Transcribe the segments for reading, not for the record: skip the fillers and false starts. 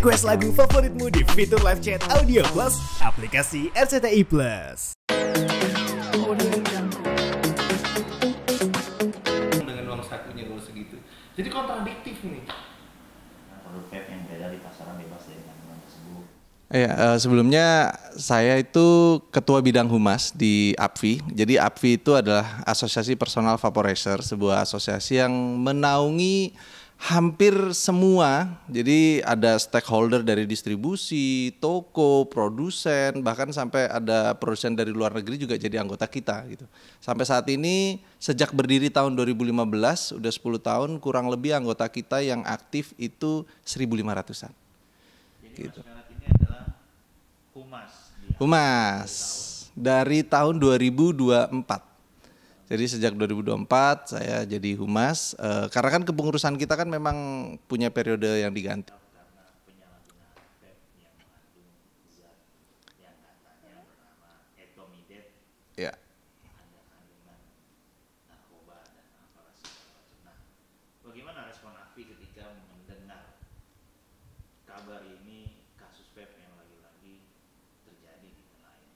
Request lagu favoritmu di fitur live chat Audio Plus, aplikasi RCTI Plus. Dengan uang sakunya kalau segitu. Jadi kontradiktif nih. Produk vape yang beredar di pasaran bebas dari kandungan tersebut. Sebelumnya saya itu ketua bidang humas di APVI. Jadi APVI itu adalah Asosiasi Personal Vaporizer, sebuah asosiasi yang menaungi hampir semua. Jadi ada stakeholder dari distribusi, toko, produsen, bahkan sampai ada produsen dari luar negeri juga jadi anggota kita gitu. Sampai saat ini sejak berdiri tahun 2015, udah 10 tahun, kurang lebih anggota kita yang aktif itu 1.500-an. Jadi Gitu. Mas Melat ini adalah humas. Humas dari tahun 2024. Jadi sejak 2024 saya jadi humas, karena kan kepengurusan kita kan memang punya periode yang diganti. Karena penyalahgunaan vape yang mengandung zat yang katanya bernama etomidet, Ya. ada kandungan narkoba dan apalah segala macam. Nah, bagaimana respon AFI ketika mendengar kabar ini, kasus vape yang lagi-lagi terjadi di tanah air?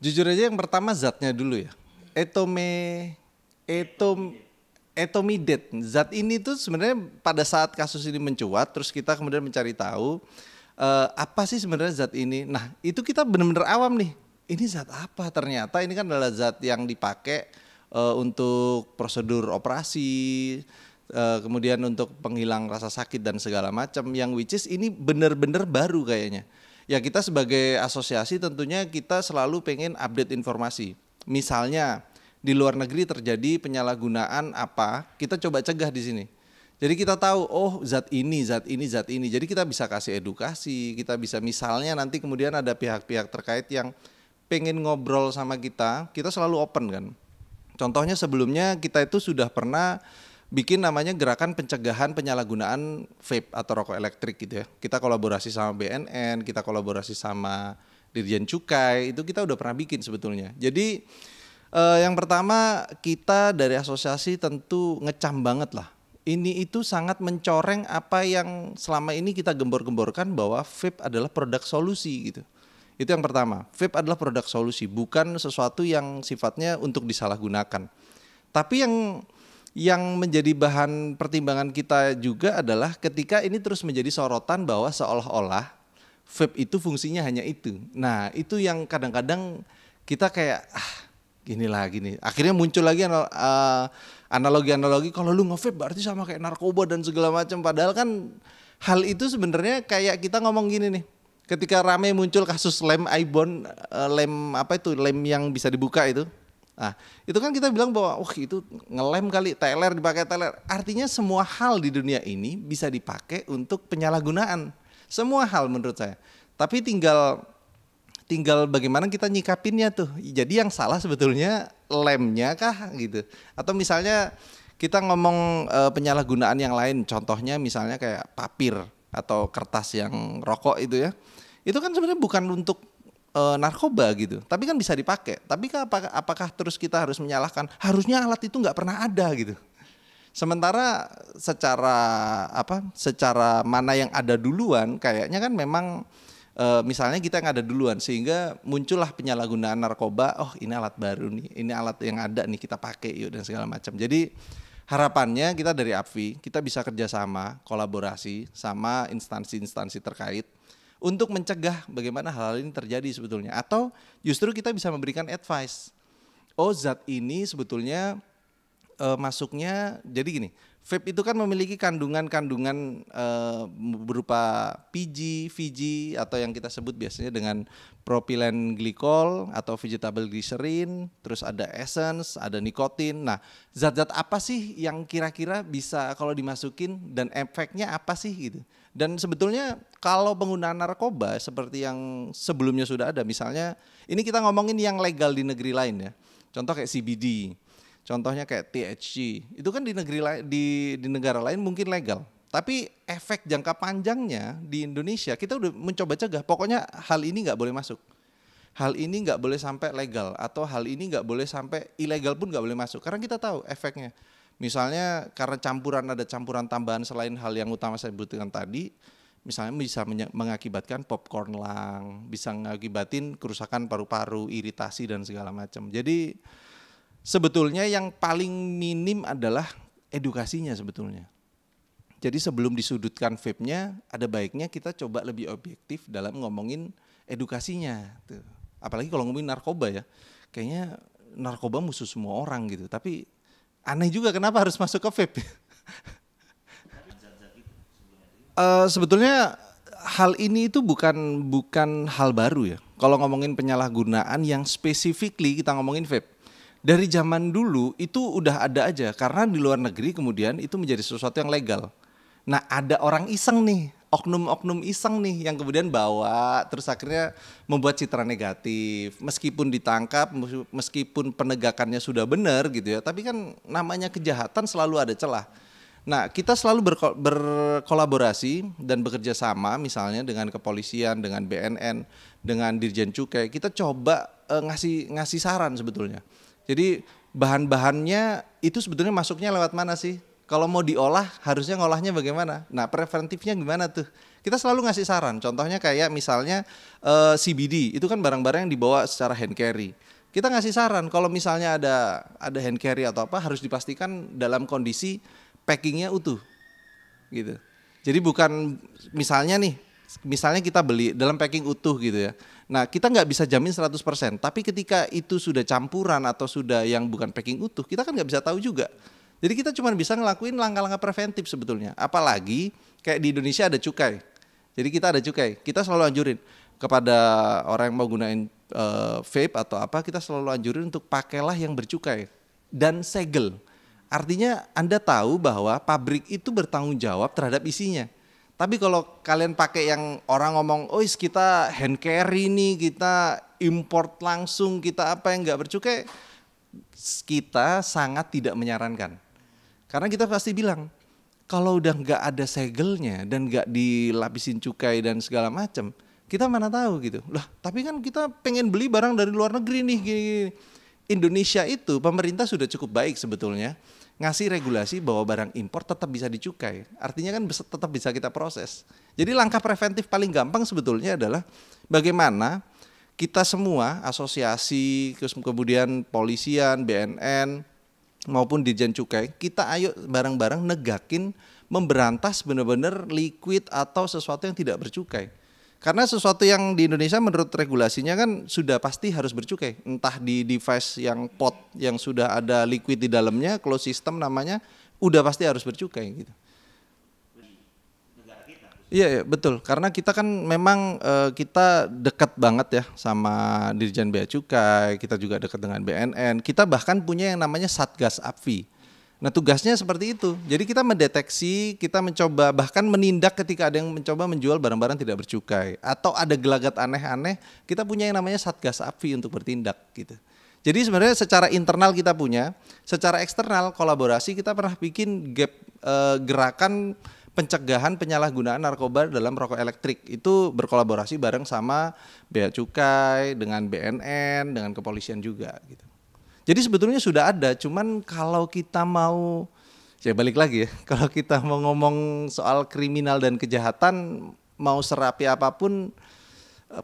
Jujur aja yang pertama zatnya dulu ya. Etomidet. Zat ini tuh sebenarnya pada saat kasus ini mencuat, terus kita kemudian mencari tahu apa sih sebenarnya zat ini. Nah, itu kita benar-benar awam nih. Ini zat apa? Ternyata ini kan adalah zat yang dipakai untuk prosedur operasi, kemudian untuk penghilang rasa sakit dan segala macam. Yang which is ini benar-benar baru kayaknya. Ya kita sebagai asosiasi tentunya kita selalu pengen update informasi. Misalnya di luar negeri terjadi penyalahgunaan apa, kita coba cegah di sini. Jadi kita tahu, oh zat ini. Jadi kita bisa kasih edukasi, kita bisa misalnya nanti kemudian ada pihak-pihak terkait yang pengen ngobrol sama kita selalu open kan. Contohnya sebelumnya kita itu sudah pernah bikin namanya gerakan pencegahan penyalahgunaan vape atau rokok elektrik gitu ya. Kita kolaborasi sama BNN, kita kolaborasi sama Dirjen Cukai, itu kita udah pernah bikin sebetulnya. Jadi yang pertama kita dari asosiasi tentu ngecam banget lah. Ini itu sangat mencoreng apa yang selama ini kita gembor-gemborkan bahwa vape adalah produk solusi gitu. Itu yang pertama, vape adalah produk solusi, bukan sesuatu yang sifatnya untuk disalahgunakan. Tapi yang menjadi bahan pertimbangan kita juga adalah ketika ini terus menjadi sorotan bahwa seolah-olah vape itu fungsinya hanya itu. Nah itu yang kadang-kadang kita kayak gini. Akhirnya muncul lagi analogi-analogi kalau lu nge-vape berarti sama kayak narkoba dan segala macam. Padahal kan hal itu sebenarnya kayak kita ngomong gini nih. Ketika rame muncul kasus lem Ibon, lem yang bisa dibuka itu. Nah itu kan kita bilang bahwa itu ngelem kali, teler dipakai teler. Artinya semua hal di dunia ini bisa dipakai untuk penyalahgunaan. Semua hal menurut saya. Tapi tinggal bagaimana kita nyikapinnya tuh. Jadi yang salah sebetulnya lemnya kah gitu. Atau misalnya kita ngomong penyalahgunaan yang lain. Contohnya misalnya kayak papir atau kertas yang rokok itu ya. Itu kan sebenarnya bukan untuk narkoba gitu. Tapi kan bisa dipakai. Tapi apakah terus kita harus menyalahkan? Harusnya alat itu nggak pernah ada gitu. Sementara secara mana yang ada duluan kayaknya kan memang misalnya kita yang ada duluan sehingga muncullah penyalahgunaan narkoba. Oh ini alat baru nih, ini alat yang ada nih kita pakai yuk dan segala macam. Jadi harapannya kita dari APVI kita bisa kerjasama, kolaborasi sama instansi-instansi terkait untuk mencegah bagaimana hal-hal ini terjadi sebetulnya. Atau justru kita bisa memberikan advice. Oh zat ini sebetulnya masuknya jadi gini, vape itu kan memiliki kandungan-kandungan berupa PG, VG atau yang kita sebut biasanya dengan propylene glycol atau vegetable glycerin, terus ada essence, ada nikotin. Nah, zat-zat apa sih yang kira-kira bisa kalau dimasukin dan efeknya apa sih gitu. Dan sebetulnya kalau penggunaan narkoba seperti yang sebelumnya sudah ada, misalnya ini kita ngomongin yang legal di negeri lain ya. Contoh kayak CBD. Contohnya kayak THC, itu kan di negara lain mungkin legal. Tapi efek jangka panjangnya di Indonesia kita udah mencoba cegah. Pokoknya hal ini nggak boleh masuk. Hal ini nggak boleh sampai legal atau hal ini nggak boleh sampai ilegal pun nggak boleh masuk. Karena kita tahu efeknya. Misalnya karena ada campuran tambahan selain hal yang utama saya sebutkan tadi, Misalnya bisa mengakibatkan popcorn lung, bisa mengakibatin kerusakan paru-paru, iritasi dan segala macam. Jadi sebetulnya yang paling minim adalah edukasinya sebetulnya. Jadi sebelum disudutkan vape-nya, ada baiknya kita coba lebih objektif dalam ngomongin edukasinya. Tuh. Apalagi kalau ngomongin narkoba ya, kayaknya narkoba musuh semua orang gitu. Tapi aneh juga kenapa harus masuk ke vape. Sebetulnya hal ini itu bukan hal baru ya. Kalau ngomongin penyalahgunaan yang specifically kita ngomongin vape. Dari zaman dulu itu udah ada aja karena di luar negeri kemudian itu menjadi sesuatu yang legal. Nah, ada orang iseng nih, oknum-oknum iseng nih yang kemudian bawa terus akhirnya membuat citra negatif. Meskipun ditangkap, meskipun penegakannya sudah benar gitu ya, tapi kan namanya kejahatan selalu ada celah. Nah, kita selalu berkolaborasi dan bekerja sama misalnya dengan kepolisian, dengan BNN, dengan Dirjen Cukai. Kita coba ngasih saran sebetulnya. Jadi bahan-bahannya itu sebetulnya masuknya lewat mana sih? Kalau mau diolah harusnya ngolahnya bagaimana? Nah, preventifnya gimana tuh? Kita selalu ngasih saran. Contohnya kayak misalnya CBD, itu kan barang-barang yang dibawa secara hand carry. Kita ngasih saran kalau misalnya ada hand carry atau apa harus dipastikan dalam kondisi packingnya utuh gitu. Jadi bukan misalnya kita beli dalam packing utuh gitu ya. Nah, kita nggak bisa jamin 100%, tapi ketika itu sudah campuran atau sudah yang bukan packing utuh, kita kan nggak bisa tahu juga. Jadi kita cuma bisa ngelakuin langkah-langkah preventif sebetulnya. Apalagi kayak di Indonesia ada cukai. Jadi kita ada cukai. Kita selalu anjurin kepada orang yang mau gunain vape atau apa, kita selalu anjurin untuk pakailah yang bercukai dan segel. Artinya Anda tahu bahwa pabrik itu bertanggung jawab terhadap isinya. Tapi kalau kalian pakai yang orang ngomong, oh kita hand carry nih, kita import langsung, kita apa yang nggak bercukai, kita sangat tidak menyarankan. Karena kita pasti bilang, kalau udah nggak ada segelnya dan nggak dilapisin cukai dan segala macam, kita mana tahu gitu. Lah, tapi kan kita pengen beli barang dari luar negeri nih, gini. Indonesia itu pemerintah sudah cukup baik sebetulnya ngasih regulasi bahwa barang impor tetap bisa dicukai. Artinya kan tetap bisa kita proses. Jadi langkah preventif paling gampang sebetulnya adalah bagaimana kita semua asosiasi, kemudian polisian, BNN maupun Dirjen Cukai, kita ayo bareng-bareng negakin memberantas benar-benar liquid atau sesuatu yang tidak bercukai. Karena sesuatu yang di Indonesia menurut regulasinya kan sudah pasti harus bercukai. Entah di device yang pot yang sudah ada liquid di dalamnya, closed system namanya, udah pasti harus bercukai gitu. Iya, betul. Karena kita kan memang kita dekat banget ya sama Dirjen Bea Cukai, kita juga dekat dengan BNN. Kita bahkan punya yang namanya Satgas APFI. Nah, tugasnya seperti itu. Jadi kita mendeteksi, kita mencoba bahkan menindak ketika ada yang mencoba menjual barang-barang tidak bercukai atau ada gelagat aneh-aneh, kita punya yang namanya Satgas APFI untuk bertindak gitu. Jadi sebenarnya secara internal kita punya, secara eksternal kolaborasi kita pernah bikin gerakan pencegahan penyalahgunaan narkoba dalam rokok elektrik. Itu berkolaborasi bareng sama Bea Cukai, dengan BNN, dengan kepolisian juga gitu. Jadi sebetulnya sudah ada, cuman kalau kita mau, ya balik lagi ya, kalau kita mau ngomong soal kriminal dan kejahatan, mau serapi apapun,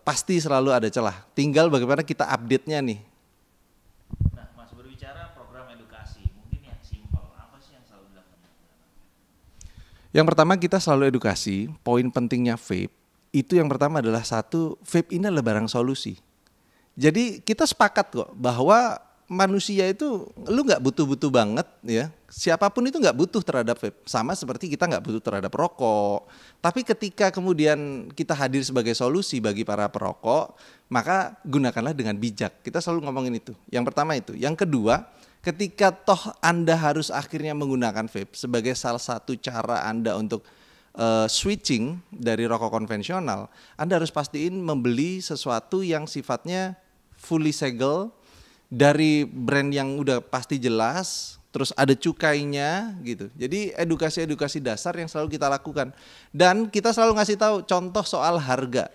pasti selalu ada celah. Tinggal bagaimana kita update-nya nih. Nah, Mas berbicara program edukasi, mungkin yang simpel, apa sih yang selalu dilakukan? Yang pertama kita selalu edukasi, poin pentingnya vape, itu yang pertama adalah satu, vape ini adalah barang solusi. Jadi kita sepakat kok bahwa manusia itu lu nggak butuh-butuh banget ya, siapapun itu nggak butuh terhadap vape, sama seperti kita nggak butuh terhadap rokok. Tapi ketika kemudian kita hadir sebagai solusi bagi para perokok, maka gunakanlah dengan bijak. Kita selalu ngomongin itu. Yang pertama itu. Yang kedua, ketika toh Anda harus akhirnya menggunakan vape sebagai salah satu cara Anda untuk switching dari rokok konvensional, Anda harus pastiin membeli sesuatu yang sifatnya fully segel, dari brand yang udah pasti jelas, terus ada cukainya gitu. Jadi edukasi-edukasi dasar yang selalu kita lakukan. Dan kita selalu ngasih tahu contoh soal harga.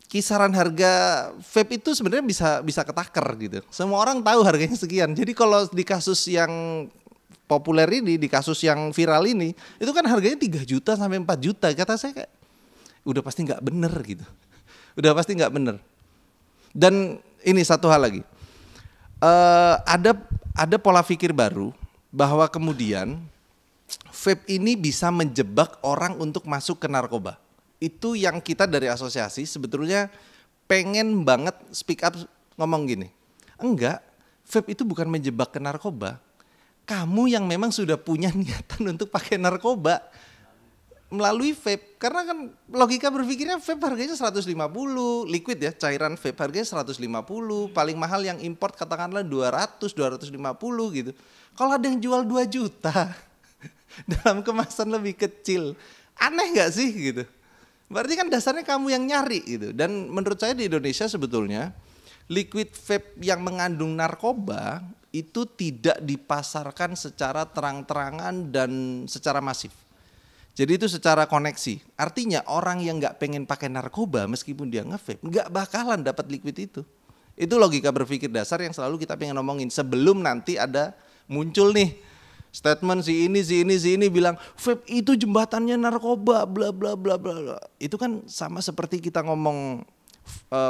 Kisaran harga vape itu sebenarnya bisa ketaker gitu. Semua orang tahu harganya sekian. Jadi kalau di kasus yang populer ini, di kasus yang viral ini, itu kan harganya 3 juta sampai 4 juta. Kata saya kayak udah pasti nggak bener gitu. Udah pasti nggak bener. Dan ini satu hal lagi. Ada pola pikir baru bahwa kemudian vape ini bisa menjebak orang untuk masuk ke narkoba. Itu yang kita dari asosiasi sebetulnya pengen banget speak up ngomong gini. Enggak, vape itu bukan menjebak ke narkoba. Kamu yang memang sudah punya niatan untuk pakai narkoba melalui vape. Karena kan logika berpikirnya vape harganya 150, liquid ya, cairan vape harganya 150, paling mahal yang import katakanlah 200, 250 gitu. Kalau ada yang jual 2 juta dalam kemasan lebih kecil, aneh gak sih gitu? Berarti kan dasarnya kamu yang nyari gitu. Dan menurut saya di Indonesia sebetulnya liquid vape yang mengandung narkoba itu tidak dipasarkan secara terang-terangan dan secara masif. Jadi itu secara koneksi. Artinya orang yang nggak pengen pakai narkoba meskipun dia nge-vape nggak bakalan dapat liquid itu. Itu logika berpikir dasar yang selalu kita pengen ngomongin sebelum nanti ada muncul nih statement si ini bilang vape itu jembatannya narkoba bla bla bla bla. Itu kan sama seperti kita ngomong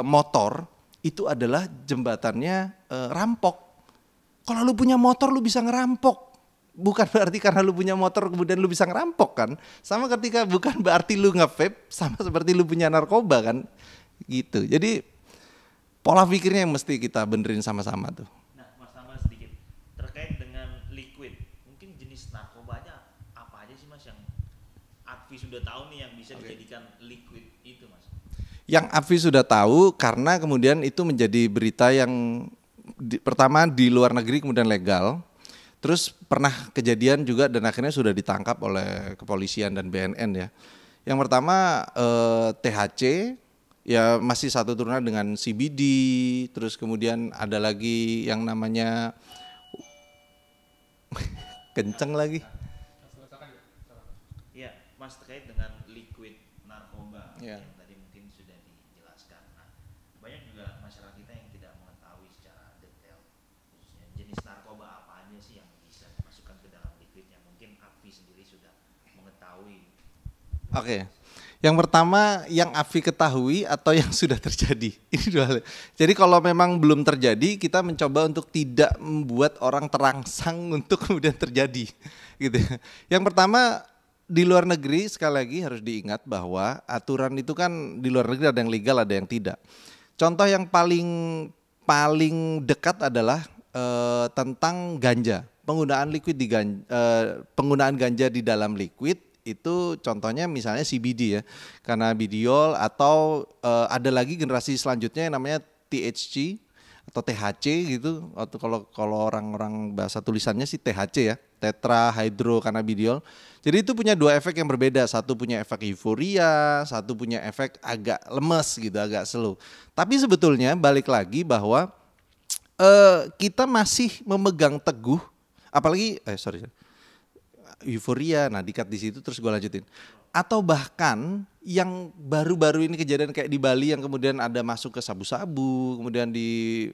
motor itu adalah jembatannya rampok. Kalau lu punya motor lu bisa ngerampok. Bukan berarti karena lu punya motor kemudian lu bisa ngerampok kan. Sama ketika bukan berarti lu nge-vape sama seperti lu punya narkoba kan. Gitu. Jadi pola pikirnya yang mesti kita benerin sama-sama tuh. Nah, Mas tambah sedikit terkait dengan liquid. Mungkin jenis narkobanya apa aja sih Mas yang Advi sudah tahu nih yang bisa dijadikan liquid itu Mas? Yang Advi sudah tahu karena kemudian itu menjadi berita yang pertama di luar negeri kemudian legal. Terus pernah kejadian juga dan akhirnya sudah ditangkap oleh kepolisian dan BNN ya. Yang pertama THC ya masih satu turunan dengan CBD. Terus kemudian ada lagi yang namanya kenceng lagi. Iya, Mas terkait dengan liquid narkoba Ya. yang tadi mungkin sudah dijelaskan. Nah, banyak juga masyarakat kita yang tidak mengetahui secara detail khususnya jenis narkoba apa aja sih yang bisa dimasukkan ke dalam liquid yang mungkin Afi sendiri sudah mengetahui. Oke. Yang pertama yang Afi ketahui atau yang sudah terjadi. Ini dua hal. Jadi kalau memang belum terjadi, kita mencoba untuk tidak membuat orang terangsang untuk kemudian terjadi. Gitu. Yang pertama di luar negeri sekali lagi harus diingat bahwa aturan itu kan di luar negeri ada yang legal ada yang tidak. Contoh yang paling dekat adalah tentang ganja. Penggunaan penggunaan ganja di dalam liquid itu contohnya misalnya CBD ya, cannabidiol atau ada lagi generasi selanjutnya yang namanya THC atau THC gitu. Atau kalau orang-orang bahasa tulisannya sih THC ya, tetrahydrocannabidiol. Jadi itu punya dua efek yang berbeda. Satu punya efek euforia, satu punya efek agak lemes gitu, agak slow. Tapi sebetulnya balik lagi bahwa kita masih memegang teguh, apalagi euforia, nah dikat di situ terus gue lanjutin. Atau bahkan yang baru-baru ini kejadian kayak di Bali yang kemudian ada masuk ke sabu-sabu, kemudian di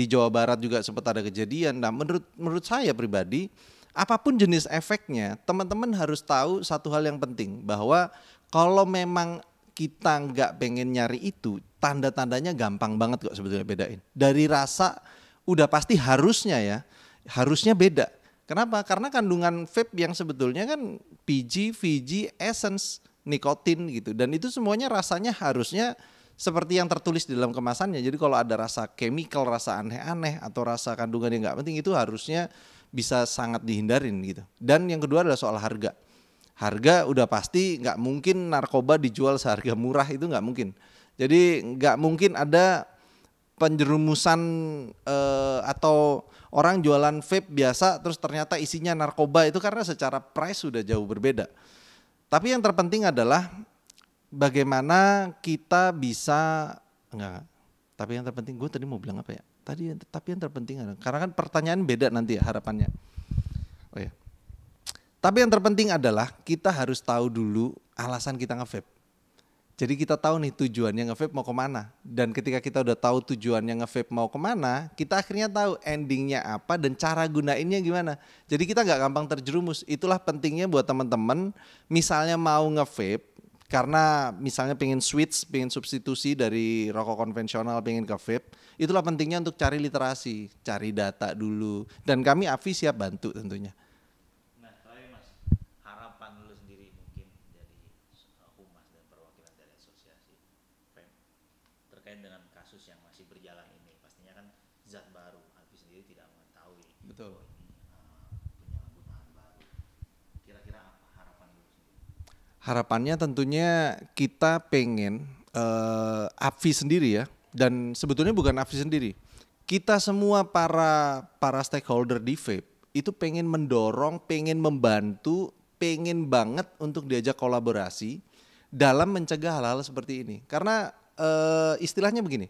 Jawa Barat juga sempat ada kejadian. Nah menurut saya pribadi, apapun jenis efeknya, teman-teman harus tahu satu hal yang penting, bahwa kalau memang kita nggak pengen nyari itu, tanda-tandanya gampang banget kok sebetulnya bedain. Dari rasa udah pasti harusnya beda. Kenapa? Karena kandungan vape yang sebetulnya kan PG, VG, essence, nikotin gitu. Dan itu semuanya rasanya harusnya seperti yang tertulis di dalam kemasannya. Jadi kalau ada rasa chemical, rasa aneh-aneh atau rasa kandungan yang nggak penting itu harusnya bisa sangat dihindarin gitu. Dan yang kedua adalah soal harga. Harga udah pasti nggak mungkin narkoba dijual seharga murah, itu nggak mungkin. Jadi nggak mungkin ada penjerumusan atau orang jualan vape biasa terus ternyata isinya narkoba, itu karena secara price sudah jauh berbeda. Tapi yang terpenting adalah bagaimana kita bisa tapi yang terpenting gue tadi mau bilang apa ya? Tapi yang terpenting adalah, karena kan pertanyaan beda nanti ya harapannya. Oh ya. Tapi yang terpenting adalah kita harus tahu dulu alasan kita nge-vape. Jadi kita tahu nih tujuannya nge-vape mau kemana. Dan ketika kita udah tahu tujuannya nge-vape mau kemana, kita akhirnya tahu endingnya apa dan cara gunainnya gimana. Jadi kita nggak gampang terjerumus. Itulah pentingnya buat teman-teman, misalnya mau nge-vape, karena misalnya pengen switch, pengen substitusi dari rokok konvensional, pengen ke vape, itulah pentingnya untuk cari literasi, cari data dulu. Dan kami AFI siap bantu tentunya. Nah, terakhir Mas, harapan lu sendiri mungkin dari humas dan perwakilan dari asosiasi vape terkait dengan kasus yang masih berjalan ini. Pastinya kan zat baru, Alfi sendiri tidak mengetahui. Betul. Bahwa ini penyalahgunaan baru. Kira-kira apa harapan lu sendiri? Harapannya tentunya kita pengen AFI sendiri ya, dan sebetulnya bukan AFI sendiri. Kita semua para stakeholder di vape itu pengen mendorong, pengen membantu, pengen banget untuk diajak kolaborasi dalam mencegah hal-hal seperti ini. Karena istilahnya begini,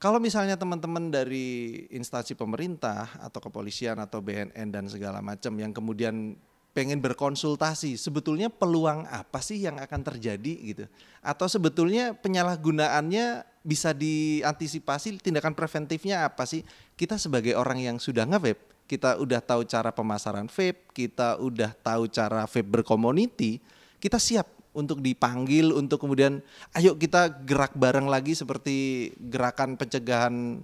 kalau misalnya teman-teman dari instansi pemerintah atau kepolisian atau BNN dan segala macam yang kemudian pengen berkonsultasi, sebetulnya peluang apa sih yang akan terjadi gitu? Atau sebetulnya penyalahgunaannya bisa diantisipasi, tindakan preventifnya apa sih? Kita sebagai orang yang sudah nge-vape, kita udah tahu cara pemasaran vape, kita udah tahu cara vape berkomuniti, kita siap untuk dipanggil, untuk kemudian ayo kita gerak bareng lagi seperti gerakan pencegahan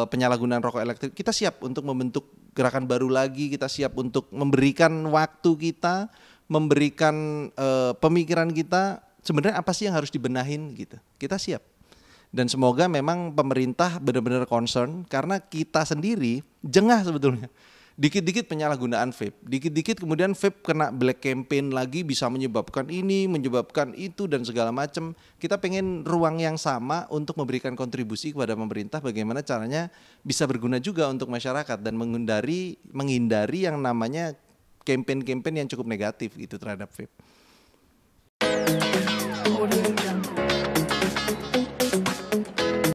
penyalahgunaan rokok elektrik. Kita siap untuk membentuk gerakan baru lagi, kita siap untuk memberikan waktu kita, memberikan pemikiran kita, sebenarnya apa sih yang harus dibenahin gitu. Kita siap. Dan semoga memang pemerintah benar-benar concern, karena kita sendiri jengah sebetulnya. Dikit-dikit penyalahgunaan vape, dikit-dikit kemudian vape kena black campaign lagi, bisa menyebabkan ini, menyebabkan itu dan segala macam. Kita pengen ruang yang sama untuk memberikan kontribusi kepada pemerintah, bagaimana caranya bisa berguna juga untuk masyarakat dan menghindari yang namanya campaign-campaign yang cukup negatif gitu terhadap vape.